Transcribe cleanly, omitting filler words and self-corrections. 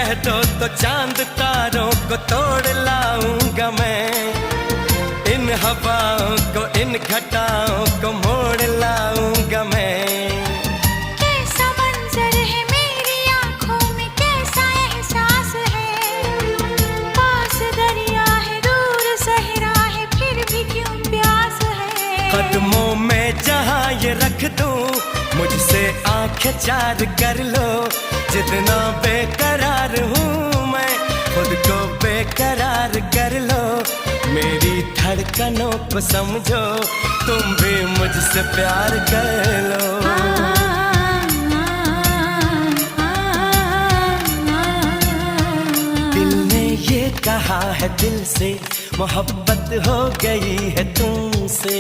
कह दो तो चांद तारों को तोड़ लाऊंगा मैं, इन हवाओं को इन घटाओं को मोड़ लाऊंगा मैं। कैसा मंजर है मेरी आंखों में, कैसा एहसास है, पास दरिया है दूर सहरा है फिर भी क्यों प्यास है। कदमों में जहां ये रख दूं, मुझसे आंखें चार कर लो, जितना बेकरार हूँ मैं खुद को बेकरार कर लो। मेरी धड़कनों को समझो, तुम भी मुझसे प्यार कर लो। दिल ने ये कहा है दिल से, मोहब्बत हो गई है तुमसे।